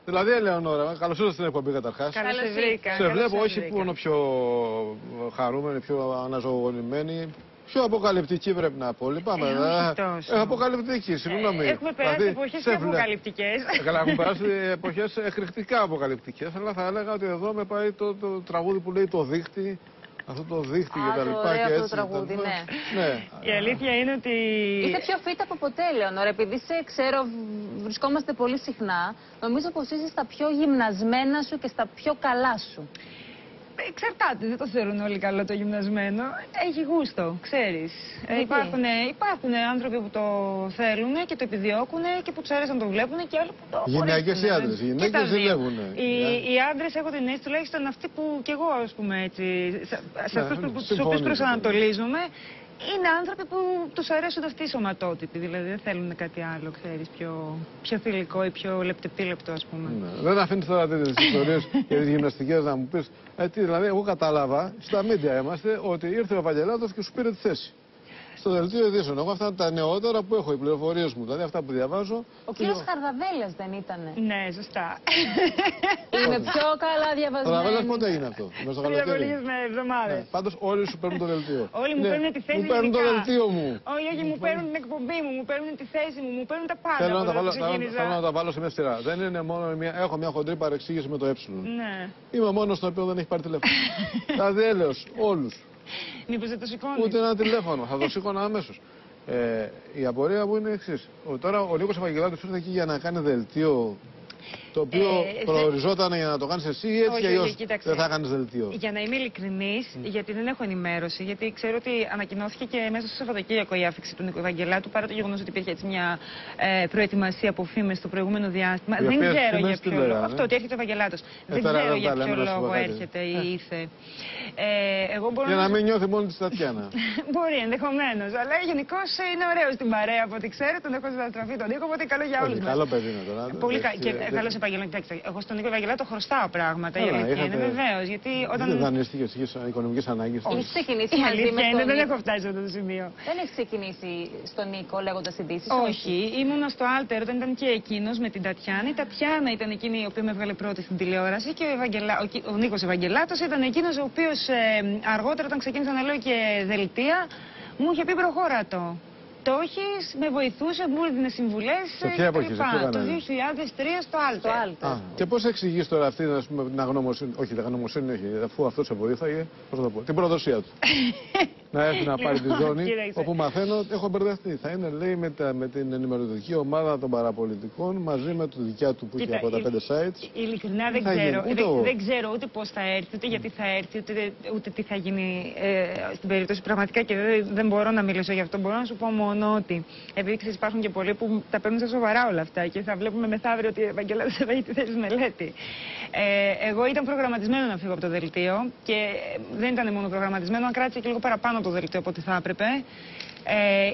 Δηλαδή, Ελεονόρα, καλώς ήρθατε στην εκπομπή καταρχάς. Καλώς σε βρήκα. Σε βλέπω όχι μόνο πιο χαρούμενη, πιο αναζωογονημένη. Πιο αποκαλυπτική πρέπει να πω. Λυπάμαι. Αποκαλυπτική, συγγνώμη. Έχουμε περάσει εποχές και αποκαλυπτικές. Καλά, έχουν περάσει εποχές εκρηκτικά αποκαλυπτικές. Αλλά θα έλεγα ότι εδώ με πάει το τραγούδι που λέει το δίχτυ. Αυτό το δίχτυ και τα λοιπά. Αυτό το τραγούδι, ναι. Η αλήθεια είναι ότι. Είσαι πιο φίτα από ποτέ, Ελεονόρα. Επειδή σε ξέρω, βρισκόμαστε πολύ συχνά. Νομίζω πως είσαι στα πιο γυμνασμένα σου και στα πιο καλά σου. Εξαρτάται, δεν το θεωρούν όλοι καλό το γυμνασμένο. Έχει γούστο, ξέρεις. Υπάρχουν άνθρωποι που το θέλουν και το επιδιώκουν και που τους αρέσει να το βλέπουν και άλλοι που το απορρίπτουν. Γυναίκες ή άντρες. Οι γυναίκες ζηλεύουν. Οι άντρες έχω την αίσθηση, τουλάχιστον αυτοί που κι εγώ, ας πούμε έτσι, σε αυτούς τους οποίους προσανατολίζουμε, είναι άνθρωποι που τους αρέσουν αυτοί οι σωματότυποι. Δηλαδή δεν θέλουν κάτι άλλο, ξέρεις, πιο θηλυκό ή πιο λεπτεπίλεπτο, ας πούμε. Δεν αφήνεις τώρα τέτοιες ιστορίες και τις γυμναστικές να μου πεις. Δηλαδή, εγώ κατάλαβα, στα μίντια είμαστε, ότι ήρθε ο Βαγγελάτος και σου πήρε τη θέση. Στο δελτίο ειδήσεων. Εγώ αυτά τα νεότερα που έχω, οι πληροφορίες μου, δηλαδή αυτά που διαβάζω. Ο κύριος Χαρδαβέλλας δεν ήτανε? Ναι, σωστά. Είναι πιο καλά διαβασμένο. Ο Χαρδαβέλλας πότε έγινε αυτό? Πριν από λίγες εβδομάδες. Πάντως όλοι σου παίρνουν το δελτίο. Όλοι μου παίρνουν τη θέση μου. Μου παίρνουν το δελτίο μου. Όχι, μου παίρνουν την εκπομπή μου, μου παίρνουν τη θέση μου, μου παίρνουν τα πάντα. Θέλω να τα βάλω σε μια σειρά. Δεν είναι μόνο έχω μια χοντρή παρεξήγηση με το ε. Ναι. Είμαι μόνος στον οποίο δεν έχει πάρει τηλέφωνο. Δηλαδή έλεος, όλους. Μήπως δεν το σηκώνει? Ούτε ένα τηλέφωνο, θα το σήκωνα αμέσως. Η απορία μου είναι η εξής. Τώρα ο Νίκος Ευαγγελάτος ήρθε εκεί για να κάνει δελτίο. Το οποίο προοριζόταν για να το κάνεις εσύ ή έτσι κι αλλιώς δεν θα κάνεις δελτίο? Για να είμαι ειλικρινής, γιατί δεν έχω ενημέρωση, γιατί ξέρω ότι ανακοινώθηκε και μέσα στο Σαββατοκύριακο η άφηξη του Νίκου Ευαγγελάτου, παρά το γεγονός ότι υπήρχε έτσι μια προετοιμασία από φήμες στο προηγούμενο διάστημα. Δεν ξέρω για ποιο λόγο. Αυτό, ότι έρχεται ο Ευαγγελάτος. Δεν ξέρω για ποιο λόγο έρχεται ή ήρθε. Για να μην νιώθει μόνο τη Τατιάνα. Μπορεί ενδεχομένως, αλλά γενικώς είναι ωραίο στην παρέα από ό,τι ξέρω. Τον έχω συναντραφεί τον Νίκο, οπότε καλό για όλους μας. Καλό παιδί είναι τώρα. Πολύ καλό επαγγελματία. Εγώ στον Νίκο Ευαγγελάτο χρωστάω πράγματα. Η αλήθεια είναι βεβαίως. Δεν δανείστηκες οικονομικές ανάγκες? Έχεις ξεκινήσει μαζί με τον... Δεν έχω φτάσει σε αυτό το σημείο. Δεν έχεις ξεκινήσει στον Νίκο λέγοντας ειδήσεις? Όχι, ήμουνα στο Άλτερ όταν ήταν και εκείνος με την Τατιάνα. Η Τατιάνα ήταν εκείνη η οποία με έβγαλε πρώτη στην τηλεόραση και ο Νίκος Ευαγγελάτος ήταν εκείνος ο οποίος αργότερα όταν ξεκίνησα να λέω και δελτία μου είχε πει προχώρατο. Το έχεις, με βοηθούσε, μου έδινε συμβουλές. Σε ποια εποχή, σε ποιο το 2003 στο Άλτερ. Και πώς εξηγείς τώρα αυτή την αγνωμοσύνη? Όχι, την αγνωμοσύνη όχι, αφού αυτό σε βοήθαγε, πώς θα το πω, την προδοσία του. Να έρθει να πάρει τη ζώνη, όπου μαθαίνω, έχω μπερδευτεί. Θα είναι, λέει, με την ενημερωτική ομάδα των παραπολιτικών, μαζί με τη δικιά του που είχε από τα 5 sites. Ειλικρινά δεν ξέρω. Δεν ξέρω ούτε πώς θα έρθει, ούτε γιατί θα έρθει, ούτε τι θα γίνει στην περίπτωση. Πραγματικά και δεν μπορώ να μιλήσω γι' αυτό. Μπορώ να σου πω μόνο ότι επειδή υπάρχουν και πολλοί που τα παίρνουν στα σοβαρά όλα αυτά και θα βλέπουμε μεθαύριο ότι ο Ευαγγελάτος θα έχει τη θέση μελέτη. Εγώ ήταν προγραμματισμένο να φύγω από το δελτίο και δεν ήταν μόνο προγραμματισμένο, αν κράτησε και λίγο παραπάνω το δελτίο από ό,τι θα έπρεπε.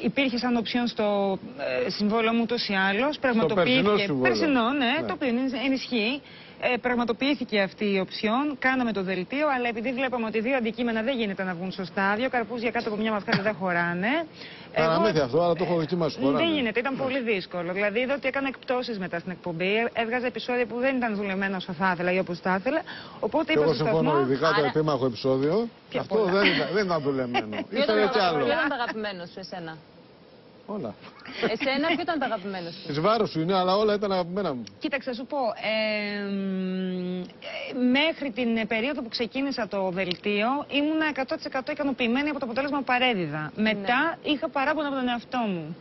Υπήρχε σαν οψιόν στο συμβόλαιο μου ούτως ή άλλως. Πραγματοποιήθηκε. Περσινό, ναι, το οποίο ενισχύει. Πραγματοποιήθηκε αυτή η οψιόν, κάναμε το δελτίο, αλλά επειδή βλέπαμε ότι δύο αντικείμενα δεν γίνεται να βγουν σωστά, δύο καρπούζια κάτω από μια μασχάλη δεν χωράνε. Παραμύθι αυτό, αλλά το έχω δοκιμάσει. Δεν γίνεται, ήταν πολύ δύσκολο. Δηλαδή είδα ότι έκανα εκπτώσεις μετά στην εκπομπή, έβγαζα επεισόδια που δεν ήταν δουλεμένα όσο θα ήθελα ή όπως θα ήθελα. Οπότε είπα στο σταθμό. Εγώ συμφωνώ, ειδικά το επίμαχο επεισόδιο. Αυτό δεν ήταν δουλεμένο. Ήταν κι άλλο. Ποιο ήταν το αγαπημένο σου, εσένα? Όλα. Εσένα ποιο ήταν το αγαπημένο σου? Εις βάρος σου είναι, αλλά όλα ήταν αγαπημένα μου. Κοίταξε, σου πω. Μέχρι την περίοδο που ξεκίνησα το δελτίο ήμουνα 100% ικανοποιημένη από το αποτέλεσμα που παρέδιδα. Μετά είχα παράπονα από τον εαυτό μου.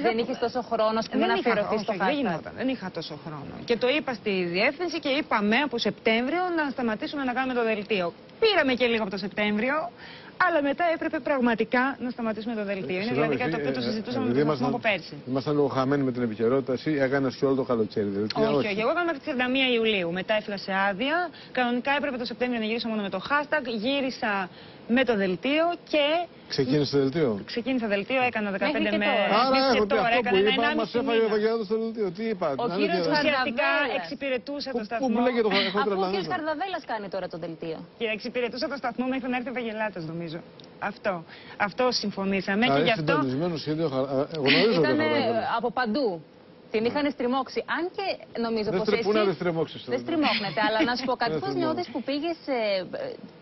Δεν είχες τόσο χρόνο να αφιερωθείς στο hashtag? Δεν είχα τόσο χρόνο. Και το είπα στη διεύθυνση και είπαμε από Σεπτέμβριο να σταματήσουμε να κάνουμε το δελτίο. Πήραμε και λίγο από το Σεπτέμβριο. Αλλά μετά έπρεπε πραγματικά να σταματήσουμε το δελτίο. Είναι δηλαδή κάτι το οποίο το συζητούσαμε με τον κόσμο από πέρσι. Ήμασταν λίγο χαμένοι με την επικαιρότητα. Εσύ έκανες και όλο το καλοκαίρι δελτίο? Όχι, εγώ έκανα μέχρι τις 31 Ιουλίου. Μετά έφυγα σε άδεια. Κανονικά έπρεπε το Σεπτέμβριο να γυρίσω μόνο με το hashtag. Γύρισα με το δελτίο και. Ξεκίνησε το δελτίο? Ξεκίνησα δελτίο, έκανα 15 μέρες. Άρα και τώρα αυτό που έκανα είπα, μας έφαγε ο Ευαγγελάτος στο δελτίο. Τι είπα? Ο κύριος ουσιαστικά εξυπηρετούσε το σταθμό. Αφού ο κύριος Χαρδαβέλλας κάνει τώρα το δελτίο. Και εξυπηρετούσε το σταθμό μέχρι να έρθει ο Ευαγγελάτος, νομίζω. Αυτό συμφωνήσαμε και γι' αυτό. Ήταν από παντού. Την είχαν στριμώξει. Αν και νομίζω πως εσύ... Πού να δεν στριμώξεις. Δεν στριμώχνεται, αλλά να σου πω κάτι. Πώς νιώθεις που πήγες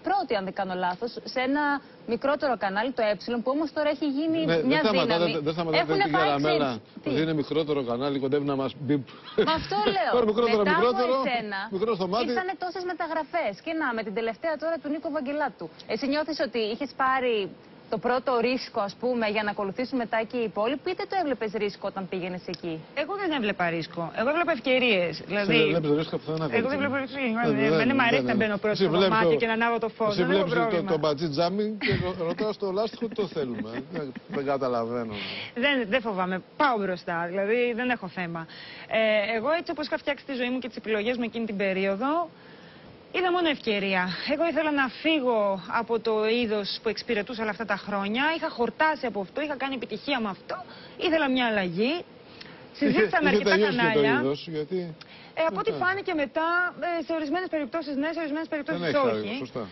πρώτη, αν δεν κάνω λάθος, σε ένα μικρότερο κανάλι, το που όμως τώρα έχει γίνει μια δύναμη. Δεν σταματάτε την καραμέλα. Ότι είναι μικρότερο κανάλι, κοντεύει να μας μπιπ. Μα αυτό λέω. Μετά από εσένα ήρθανε τόσες μεταγραφές. Και να, με την τελευταία τώρα του Νίκο Βαγγελάτου. Εσύ νιώθεις ότι είχες πάρει το πρώτο ρίσκο, ας πούμε, για να ακολουθήσουν μετά και οι υπόλοιποι, είτε το έβλεπες ρίσκο όταν πήγαινες εκεί? Εγώ δεν έβλεπα ρίσκο. Εγώ έβλεπα ευκαιρίες. Δηλαδή, βλέπεις ρίσκο που θα εγώ δεν βλέπω ρίσκο. Δεν μου αρέσει να μπαίνω πρώτο στο δωμάτιο και να ανάβω το φως. Εσύ βλέπεις το μπατζί τζάμι και ρωτάω στο λάστιχο τι το θέλουμε. Δεν καταλαβαίνω. Δεν φοβάμαι. Πάω μπροστά. Δηλαδή δεν έχω θέμα. Εγώ έτσι όπως είχα φτιάξει τη ζωή μου και τις επιλογές μου εκείνη την περίοδο, είδα μόνο ευκαιρία. Εγώ ήθελα να φύγω από το είδος που εξυπηρετούσα όλα αυτά τα χρόνια. Είχα χορτάσει από αυτό, είχα κάνει επιτυχία με αυτό. Ήθελα μια αλλαγή. Συζήτησα με αρκετά κανάλια. Το είδος, γιατί... από ό,τι φάνηκε μετά, σε ορισμένες περιπτώσεις ναι, σε ορισμένες περιπτώσεις όχι. Σωστά.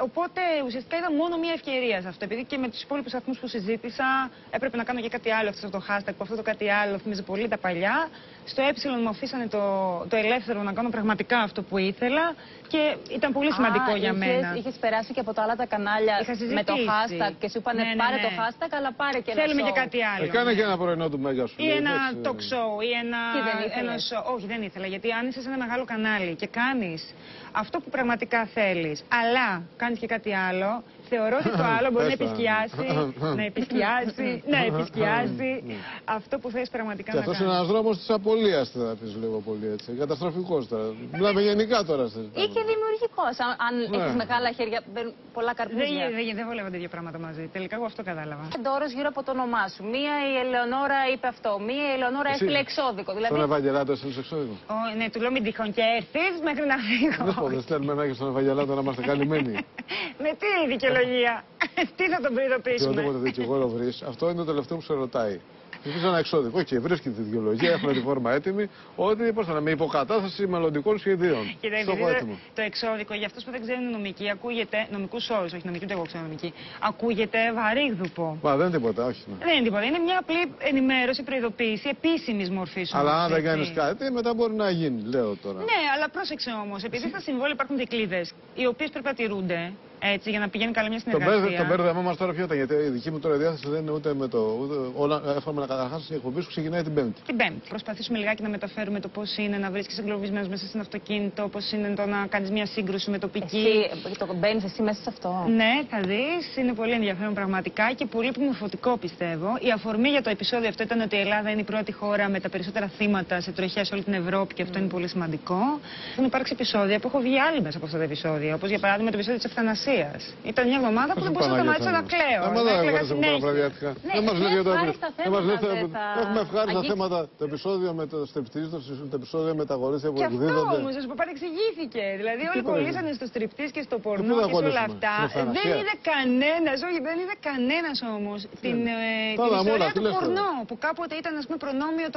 Οπότε ουσιαστικά είδα μόνο μία ευκαιρία σε αυτό. Επειδή και με τους υπόλοιπους σταθμούς που συζήτησα έπρεπε να κάνω και κάτι άλλο αυτό το hashtag, που αυτό το κάτι άλλο θυμίζει πολύ τα παλιά. Στο μου αφήσανε το ελεύθερο να κάνω πραγματικά αυτό που ήθελα και ήταν πολύ σημαντικό για μένα. Είχες περάσει και από τα άλλα τα κανάλια με το hashtag και σου είπανε πάρε το hashtag, αλλά πάρε και ένα show. Θέλουμε και κάτι άλλο. Κάνε και ένα πρωινό του Μέγα σου. Ή ένα talk show ή ένα show. Όχι, δεν ήθελα, γιατί αν είσαι σε ένα μεγάλο κανάλι και κάνεις αυτό που πραγματικά θέλεις, αλλά κάνεις και κάτι άλλο, θεωρώ ότι το άλλο μπορεί να επισκιάσει αυτό που θες πραγματικά να κάνεις. Και αυτός είναι ένας δρόμος της απολίας, θα πεις λίγο πολύ έτσι. Καταστροφικός τώρα. Μιλάμε γενικά τώρα. Ή και δημιουργικός. Αν έχεις μεγάλα χέρια, πολλά καρπούζια. Δεν βολεύονται δύο πράγματα μαζί. Τελικά εγώ αυτό κατάλαβα. Ντόρος γύρω από το όνομά σου. Μία η Ελεονόρα είπε αυτό. Μία η Ελεονόρα έστειλε εξώδικο. Στον Ευαγγελάτο έστειλε εξώδικο. Ναι, του λέω μην τυχόν και έρθεις μέχρι να φύγω. Δεν στέλνουμε να έχει στον Ευαγγελάτο να είμαστε καλυμμένοι. Με τι δικαιολογία? Τι θα τον προειδοποιήσουμε? Και οτιδήποτε δικηγόρο βρεις, αυτό είναι το τελευταίο που σε ρωτάει. Βρίσκει ένα εξώδικο. Οκ, βρίσκει τη δικαιολογία, έχουμε τη φόρμα έτοιμη. Ότι πώς θα είναι, με υποκατάσταση μελλοντικών σχεδίων. Το εξώδικο, για αυτούς που δεν ξέρουν νομική, ακούγεται. Νομικούς όρους, όχι νομική, ούτε εγώ ξέρω νομική. Ακούγεται βαρύγδουπο. Μα δεν είναι τίποτα, όχι. Ναι. Δεν είναι τίποτα. Είναι μια απλή ενημέρωση, προειδοποίηση επίσημης μορφής. Αλλά αν δεν κάνει κάτι, μετά μπορεί να γίνει, λέω τώρα. Ναι, αλλά πρόσεξε όμως, επειδή στα συμβόλαια υπάρχουν δικλείδες, οι οποίες πρέπει να τηρούνται. Έτσι, για να πηγαίνει καλά μια συνεργασία. Το μπέρδεμά μας τώρα ποιο ήταν, γιατί η δική μου τώρα διάθεση δεν είναι ούτε με το. Εύχομαι να καταρχάς η εκπομπή σου ξεκινάει την Πέμπτη. Την Πέμπτη. Προσπαθήσουμε λιγάκι να μεταφέρουμε το πώς είναι να βρίσκεις εγκλωβισμένος μέσα σε ένα αυτοκίνητο, πώς είναι το να κάνεις μια σύγκρουση με τοπική. Εσύ το μπαίνεις εσύ μέσα σε αυτό? Ναι, θα δεις. Είναι πολύ ενδιαφέρον πραγματικά και πολύ πνευματικό πιστεύω. Η αφορμή για το επεισόδιο αυτό ήταν ότι η Ελλάδα είναι η πρώτη χώρα με τα περισσότερα θύματα σε τροχιά σε όλη την Ευρώπη και αυτό είναι πολύ σημαντικό. Έχουν υπάρξει επεισόδια που έχω βγει άλλοι μέσα από αυτά τα επεισόδια, όπως για παράδειγμα το επεισόδιο της Ευθανασίας. Ήταν μια εβδομάδα που δεν μπορούσα να σταματήσω να κλαίω. Δεν μας λέει για το έχουμε ευχάριστα θέματα. Το επεισόδιο με το στριπτίζ, το επεισόδιο με τα κορίτσια που εκδίδονται. Και αυτό όμως, που παρεξηγήθηκε. Δηλαδή όλοι κολλήσανε στο στριπτίζ και στο πορνό και σε όλα αυτά. Δεν είδε κανένας, όχι δεν είδε κανένας όμως την ιστορία του πορνό που κάποτε ήταν ας πούμε προνόμιο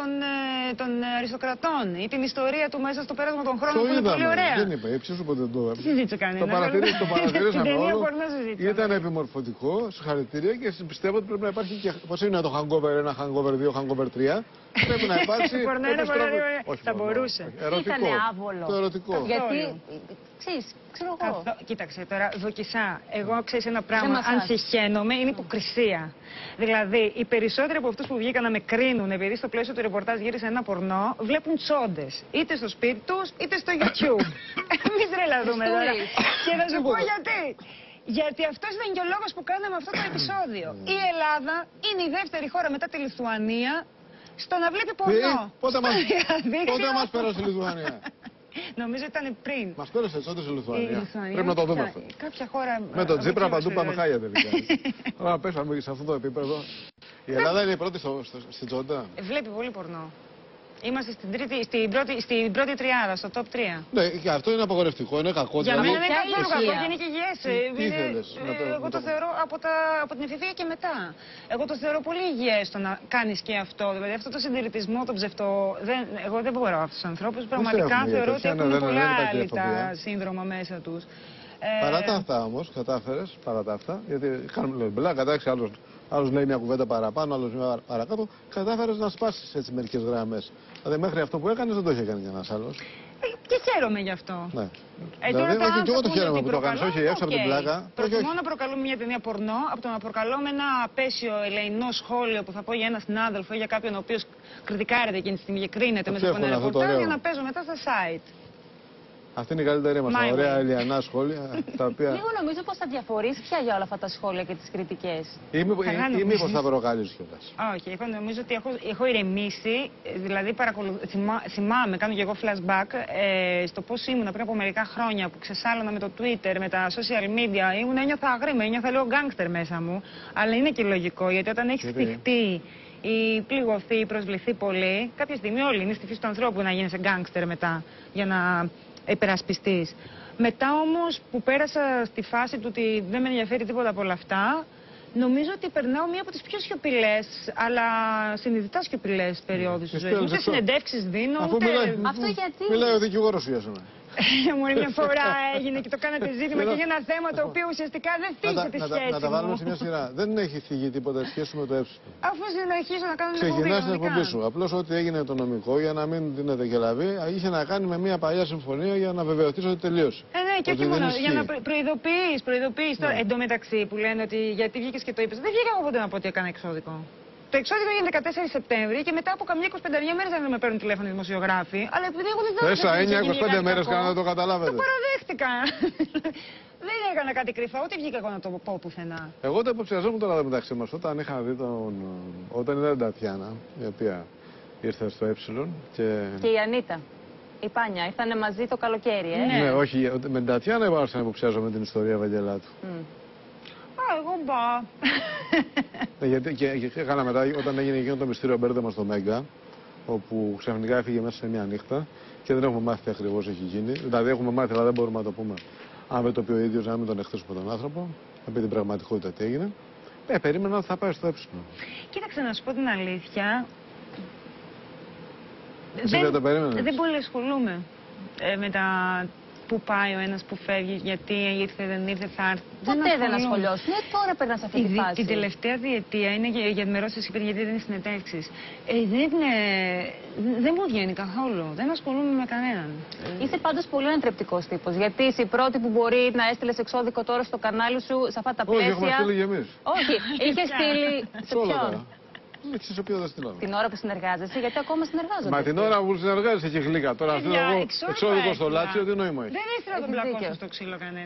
των αριστοκρατών ή την ιστορία του μέσα στο πέρασμα των χρόνων που είναι πολύ ωραία. Δεν είπα, ψήσου ποτέ το είδα. Συζήτησε κανένας. Το παρατηρήσαμε όλο. Ήταν επιμορφωτικό, συγχαρητήρια και πιστεύω ότι πρέπει να υπάρχει και. Πώς είναι το hangover 1, hangover 2, hangover 3. Πρέπει να υπάρξει. Όχι, θα μπορούσε. Ήτανε άβολο. Το ερωτικό. Γιατί. Ξέρω εγώ. Κοίταξε τώρα, Δοκισά. Εγώ ξέρεις ένα πράγμα. Αν συχαίνομαι, είναι υποκρισία. Δηλαδή, οι περισσότεροι από αυτούς που βγήκαν να με κρίνουν επειδή στο πλαίσιο του ρεπορτάζ γύρισε ένα πορνό, βλέπουν τσόντες. Είτε στο σπίτι τους, είτε στο YouTube. Μην τρελαθούμε τώρα. Και θα σου πω γιατί. Γιατί αυτός ήταν και ο λόγος που κάναμε αυτό το επεισόδιο. Η Ελλάδα είναι η δεύτερη χώρα μετά τη Λιθουανία στο να βλέπει πορνό. Πότε μας πέρασε η Λιθουανία? Νομίζω ήταν πριν. Μας πέρασε τότε η Λιθουανία. Πρέπει να το δούμε αυτό. Κάποια χώρα. Με τον Τσίπρα παντού πάμε χάλια τελικά. Τώρα πέσαμε σε αυτό το επίπεδο. Η Ελλάδα είναι η πρώτη στην τσόντα. Βλέπει πολύ πορνό. Είμαστε στην πρώτη τριάδα, στο top 3. Ναι, και αυτό είναι απαγορευτικό, είναι κακό. Για μένα είναι καθόλου κακό και είναι και υγιές. Εγώ το θεωρώ από την εφηβεία και μετά. Εγώ το θεωρώ πολύ υγιές το να κάνεις και αυτό. Δηλαδή αυτό το συντηρητισμό, το ψευτό. Εγώ δεν μπορώ αυτούς τους ανθρώπους. Πραγματικά θεωρώ ότι έχουν πολλά άλλα σύνδρομα μέσα τους. Παρά τα αυτά όμως, κατάφερες, παρά τα αυτά, γιατί κάνουμε μπλά, κατάξει άλλος Άλλος λέει μια κουβέντα παραπάνω, άλλος μια παρακάτω. Κατάφερες να σπάσεις έτσι μερικές γραμμές. Δηλαδή μέχρι αυτό που έκανες δεν το είχε κάνει κανένας άλλος. Και χαίρομαι γι' αυτό. Ναι. Τώρα όχι, και εγώ το χαίρομαι που το κάνεις, όχι έξω από την πλάκα. Προτιμώ να προκαλούμε μια ταινία πορνό από το να προκαλούμε ένα απέσιο ελεεινό σχόλιο που θα πω για έναν συνάδελφο ή για κάποιον ο οποίος κριτικάρεται εκείνη τη στιγμή και κρίνεται μέσα από ένα ρεπορτάζ για να παίζω μετά στα site. Αυτή είναι η καλύτερη μας, τα ωραία ελιανά σχόλια. Τα οποία... Λίγο νομίζω πως θα διαφορείς πια για όλα αυτά τα σχόλια και τις κριτικές. Ή μήπως θα προκαλείς κιόλας. Όχι, εγώ νομίζω ότι έχω ηρεμήσει. Δηλαδή θυμάμαι, κάνω και εγώ flashback στο πώς ήμουνα πριν από μερικά χρόνια που ξεσάλωνα με το Twitter, με τα social media. Ένιωθα αγρίμη, ένιωθα λίγο γκάνγκστερ μέσα μου. Αλλά είναι και λογικό, γιατί όταν έχεις θυχτεί ή πληγωθεί ή προσβληθεί πολύ, κάποια στιγμή όλοι είναι στη φύση του ανθρώπου να γίνεσαι γκάνγκστερ μετά για να υπερασπιστείς. Μετά όμως που πέρασα στη φάση του ότι δεν με ενδιαφέρει τίποτα από όλα αυτά, νομίζω ότι περνάω μία από τις πιο σιωπηλές, αλλά συνειδητά σιωπηλές περιόδους της ζωής μου. Ούτε συνεντεύξεις δίνω, ούτε... Αυτό γιατί... Μιλάει ο δικηγόρος σου για σένα. Μόλι μια φορά έγινε και το κάνατε ζήτημα και για ένα θέμα το οποίο ουσιαστικά δεν θίγει τη σχέση μου. Να τα βάλουμε σε μια σειρά. Δεν έχει θίγει τίποτα σχέση με το έψιλον. Αφού συνεχίσω να κάνω την εκπομπή. Ξεκινάς την εκπομπή σου. Απλώς ό,τι έγινε το νομικό για να μην δίνετε και λαβή είχε να κάνει με μια παλιά συμφωνία για να βεβαιωθείς ότι τελείωσε. Ναι, και όχι μόνο. Για να προειδοποιείς. Τώρα εντωμεταξύ που λένε ότι γιατί βγήκες και το είπες. Δεν βγήκα εγώ ποτέ να πω ότι έκανα εξώδικο. Το εξώδικο έγινε 14 Σεπτέμβρη και μετά από καμιά 25 μέρες δεν με παίρνουν τηλέφωνο οι δημοσιογράφοι. Αλλά επειδή εγώ δεν δώσω. 9-25 μέρες κάνα να το καταλάβετε. Το παραδέχτηκα. Δεν έκανα κάτι κρυφά, ούτε βγήκα εγώ να το πω πουθενά. Εγώ το υποψιαζόμουν τώρα μεταξύ μας όταν είχα δει όταν ήταν η Τατιάνα, η οποία ήρθε στο Έψιλον και η Ανίτα. Η Πάνια, ήρθανε μαζί το καλοκαίρι, Ναι, όχι, με την Τατιάνα άρχισα να υποψιάζομαι την ιστορία Βαγγελάτου. Εγώ μπα. Γιατί και έκανα μετά, όταν έγινε εκείνο το μυστήριο μπέρδεμα στο Μέγκα, όπου ξαφνικά έφυγε μέσα σε μια νύχτα και δεν έχουμε μάθει τι ακριβώς έχει γίνει. Δηλαδή έχουμε μάθει, αλλά δεν μπορούμε να το πούμε. Αν δεν το πει ο ίδιος, να μην τον εχθρίσουμε τον άνθρωπο, να πει την πραγματικότητα τι έγινε. Περίμενα ότι θα πάει στο έψιλο. Κοίταξε να σου πω την αλήθεια. Δεν πολύ ασχολούμαι με τα που πάει ο ένας που φεύγει, γιατί ήρθε, δεν ήρθε, θα έρθει. Ποτέ δεν ασχολιώσουν. Τώρα περνάς αυτή τη φάση. Την τελευταία διετία είναι για τη μερώσεις γιατί δεν είναι συνεντεύξεις. Δεν μου βγαίνει καθόλου. Δεν ασχολούμαι με κανέναν. Είσαι πάντως πολύ ανατρεπτικός τύπος. Γιατί είσαι η πρώτη που μπορεί να έστειλες εξώδικο τώρα στο κανάλι σου σε αυτά τα πλαίσια. Όχι, έχουμε στείλει και εμείς. Όχι, είχε στείλει. Σε ποιον? Σε οποίο δεν στείλω. Την ώρα που συνεργάζεσαι, γιατί ακόμα συνεργάζονται. Μα την ώρα που συνεργάζεσαι έχει γλύκα. Τώρα αυτό εγώ εξώδικο στο Λάτσιο, τι νόημα έχει. Δεν ήθελα να τον πλακώσω στο ξύλο κανένα.